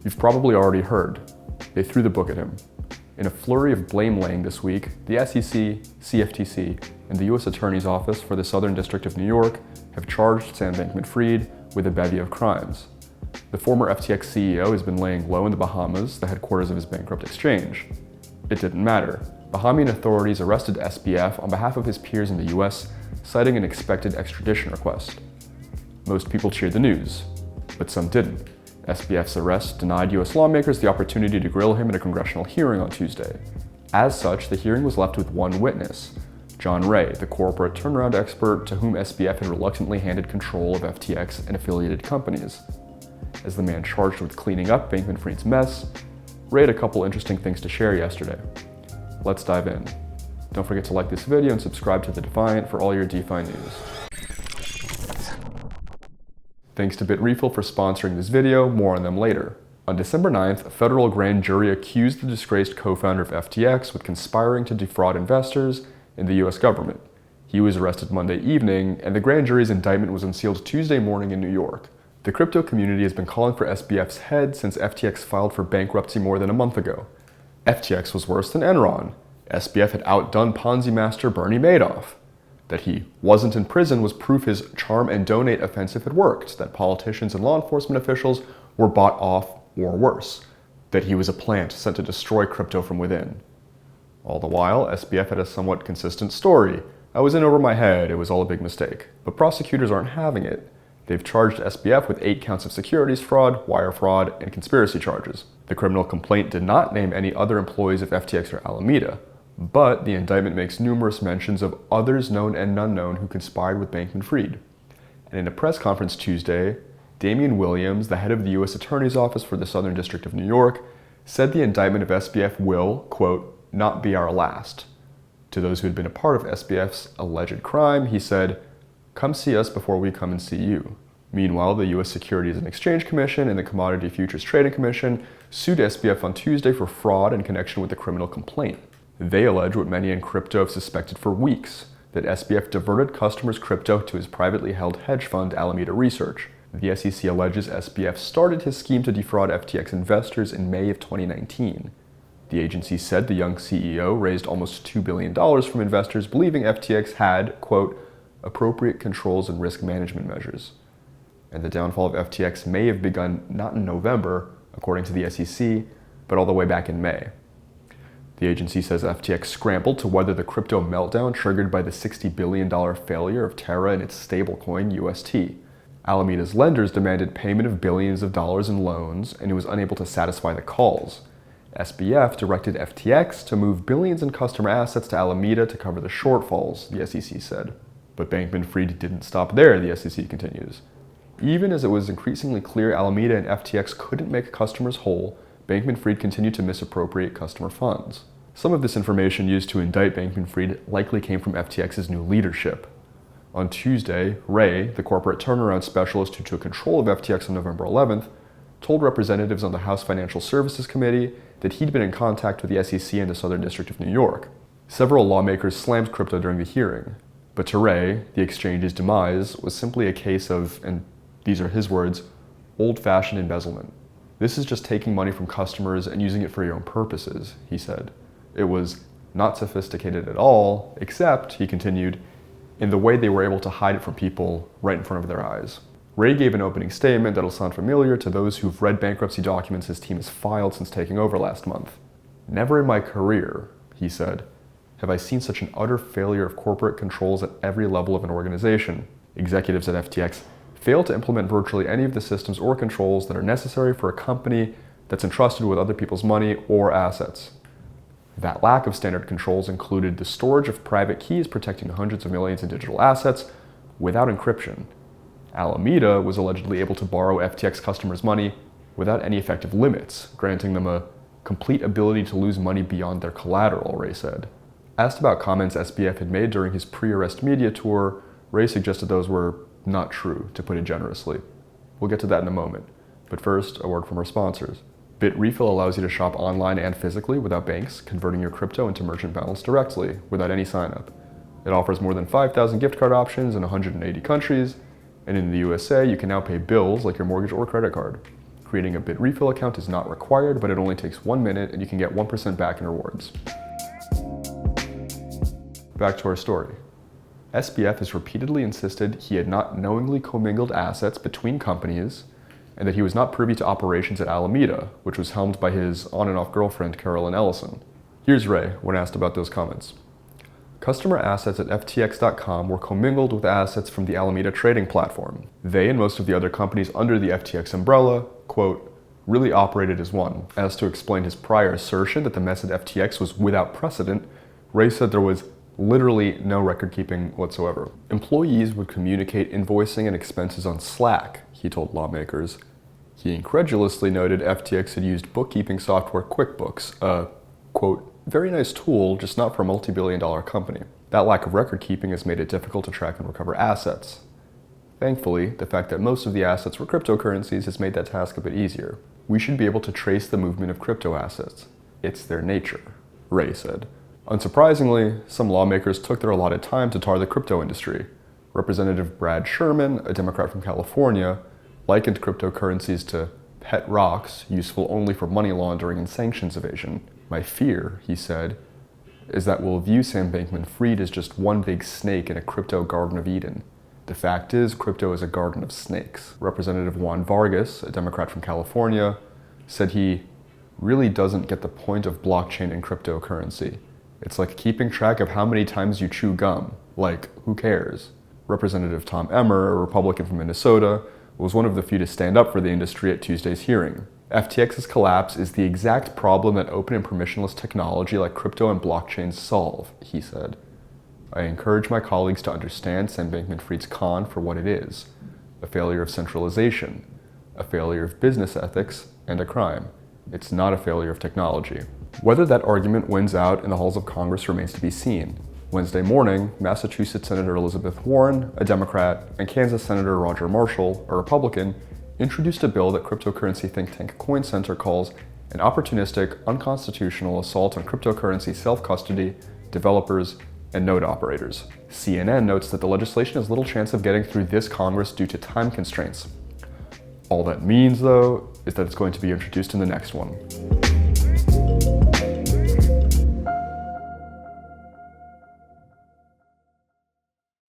You've probably already heard. They threw the book at him. In a flurry of blame-laying this week, the SEC, CFTC, and the U.S. Attorney's Office for the Southern District of New York have charged Sam Bankman-Fried with a bevy of crimes. The former FTX CEO has been laying low in the Bahamas, the headquarters of his bankrupt exchange. It didn't matter. Bahamian authorities arrested SBF on behalf of his peers in the U.S., citing an expected extradition request. Most people cheered the news, but some didn't. SBF's arrest denied U.S. lawmakers the opportunity to grill him in a congressional hearing on Tuesday. As such, the hearing was left with one witness, John Ray, the corporate turnaround expert to whom SBF had reluctantly handed control of FTX and affiliated companies. As the man charged with cleaning up Bankman-Fried's mess, Ray had a couple interesting things to share yesterday. Let's dive in. Don't forget to like this video and subscribe to the Defiant for all your DeFi news. Thanks to BitRefill for sponsoring this video, more on them later. On December 9th, a federal grand jury accused the disgraced co-founder of FTX with conspiring to defraud investors in the US government. He was arrested Monday evening, and the grand jury's indictment was unsealed Tuesday morning in New York. The crypto community has been calling for SBF's head since FTX filed for bankruptcy more than a month ago. FTX was worse than Enron. SBF had outdone Ponzi master Bernie Madoff. That he wasn't in prison was proof his charm and donate offensive had worked, that politicians and law enforcement officials were bought off or worse, that he was a plant sent to destroy crypto from within. All the while, SBF had a somewhat consistent story. I was in over my head, it was all a big mistake. But prosecutors aren't having it. They've charged SBF with 8 counts of securities fraud, wire fraud, and conspiracy charges. The criminal complaint did not name any other employees of FTX or Alameda, but the indictment makes numerous mentions of others known and unknown who conspired with Bankman-Fried. And in a press conference Tuesday, Damian Williams, the head of the U.S. Attorney's Office for the Southern District of New York, said the indictment of SBF will, quote, not be our last. To those who had been a part of SBF's alleged crime, he said, come see us before we come and see you. Meanwhile, the U.S. Securities and Exchange Commission and the Commodity Futures Trading Commission sued SBF on Tuesday for fraud in connection with the criminal complaint. They allege what many in crypto have suspected for weeks, that SBF diverted customers' crypto to his privately held hedge fund, Alameda Research. The SEC alleges SBF started his scheme to defraud FTX investors in May of 2019. The agency said the young CEO raised almost $2 billion from investors believing FTX had, quote, appropriate controls and risk management measures. And the downfall of FTX may have begun not in November, according to the SEC, but all the way back in May. The agency says FTX scrambled to weather the crypto meltdown triggered by the $60 billion failure of Terra and its stablecoin UST. Alameda's lenders demanded payment of billions of dollars in loans, and it was unable to satisfy the calls. SBF directed FTX to move billions in customer assets to Alameda to cover the shortfalls, the SEC said. But Bankman-Fried didn't stop there, the SEC continues. Even as it was increasingly clear Alameda and FTX couldn't make customers whole, Bankman-Fried continued to misappropriate customer funds. Some of this information used to indict Bankman-Fried likely came from FTX's new leadership. On Tuesday, Ray, the corporate turnaround specialist who took control of FTX on November 11th, told representatives on the House Financial Services Committee that he'd been in contact with the SEC and the Southern District of New York. Several lawmakers slammed crypto during the hearing, but to Ray, the exchange's demise was simply a case of, and these are his words, old-fashioned embezzlement. This is just taking money from customers and using it for your own purposes, he said. It was not sophisticated at all, except, he continued, in the way they were able to hide it from people right in front of their eyes. Ray gave an opening statement that'll sound familiar to those who've read bankruptcy documents his team has filed since taking over last month. Never in my career, he said, have I seen such an utter failure of corporate controls at every level of an organization. Executives at FTX fail to implement virtually any of the systems or controls that are necessary for a company that's entrusted with other people's money or assets. That lack of standard controls included the storage of private keys protecting hundreds of millions in digital assets without encryption. Alameda was allegedly able to borrow FTX customers' money without any effective limits, granting them a complete ability to lose money beyond their collateral, Ray said. Asked about comments SBF had made during his pre-arrest media tour, Ray suggested those were not true, to put it generously. We'll get to that in a moment, but first, a word from our sponsors. BitRefill allows you to shop online and physically without banks, converting your crypto into merchant balance directly, without any sign-up. It offers more than 5,000 gift card options in 180 countries, and in the USA, you can now pay bills like your mortgage or credit card. creating a Bit Refill account is not required, but it only takes 1 minute and you can get 1% back in rewards. Back to our story. SBF has repeatedly insisted he had not knowingly commingled assets between companies and that he was not privy to operations at Alameda, which was helmed by his on and off girlfriend, Carolyn Ellison. Here's Ray when asked about those comments. Customer assets at FTX.com were commingled with assets from the Alameda trading platform. They and most of the other companies under the FTX umbrella, quote, really operated as one. As to explain his prior assertion that the mess at FTX was without precedent, Ray said there was literally no record keeping whatsoever. Employees would communicate invoicing and expenses on Slack, he told lawmakers. He incredulously noted FTX had used bookkeeping software QuickBooks, a, quote, very nice tool, just not for a multi-billion-dollar company. That lack of record keeping has made it difficult to track and recover assets. Thankfully, the fact that most of the assets were cryptocurrencies has made that task a bit easier. We should be able to trace the movement of crypto assets. It's their nature, Ray said. Unsurprisingly, some lawmakers took their allotted time to tar the crypto industry. Representative Brad Sherman, a Democrat from California, likened cryptocurrencies to pet rocks useful only for money laundering and sanctions evasion. My fear, he said, is that we'll view Sam Bankman-Fried as just one big snake in a crypto Garden of Eden. The fact is, crypto is a garden of snakes. Representative Juan Vargas, a Democrat from California, said he really doesn't get the point of blockchain and cryptocurrency. It's like keeping track of how many times you chew gum. Like, who cares? Representative Tom Emmer, a Republican from Minnesota, was one of the few to stand up for the industry at Tuesday's hearing. FTX's collapse is the exact problem that open and permissionless technology like crypto and blockchains solve, he said. I encourage my colleagues to understand Sam Bankman-Fried's con for what it is: a failure of centralization, a failure of business ethics, and a crime. It's not a failure of technology. Whether that argument wins out in the halls of Congress remains to be seen. Wednesday morning, Massachusetts Senator Elizabeth Warren, a Democrat, and Kansas Senator Roger Marshall, a Republican, introduced a bill that cryptocurrency think tank Coin Center calls an opportunistic, unconstitutional assault on cryptocurrency self-custody, developers, and node operators. CNN notes that the legislation has little chance of getting through this Congress due to time constraints. All that means, though, is that it's going to be introduced in the next one.